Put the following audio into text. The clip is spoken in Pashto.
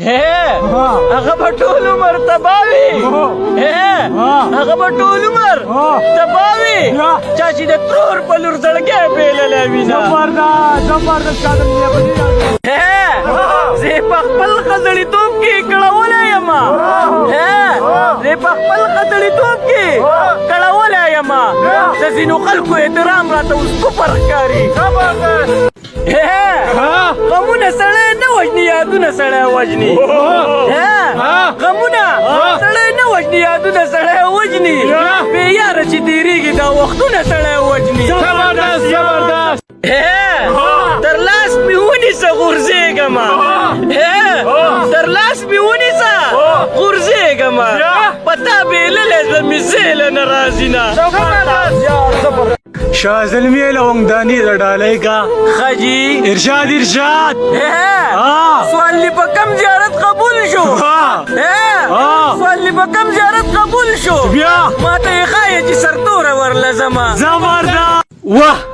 هغه په ټول عمر تباوي هغه په ټول عمر تباوي چا چې د ترور په لور زړګی پیللی وینه زبردست کادر مې زه په خپل ښځړیتوب کې کړولی یم زه په خپل ښځړیتوب کې کړولی یم د ځینو خلکو احترام راته اوس کفر ښکاري غمونه سړی نه وژني یادونه سړی وژني غمونه سړی نه وژني یادونه سړی وژني بې یاره چې تېرېږي دا وختونه سړی وژني تر لاس مې ونیسه غورځېږمه تر لاس مې ونیسه غورځېږمه په تا بېللی زړه مې زیله نه راځي نه شاه زلمی لونگدانی در ډالۍ کا خجی ارشاد سوال لی په کم زیارت قبول شو سوال لی په کم زیارت قبول شو بیا ما ته یې ښایه چې سرتوره ورله زما زبردست واه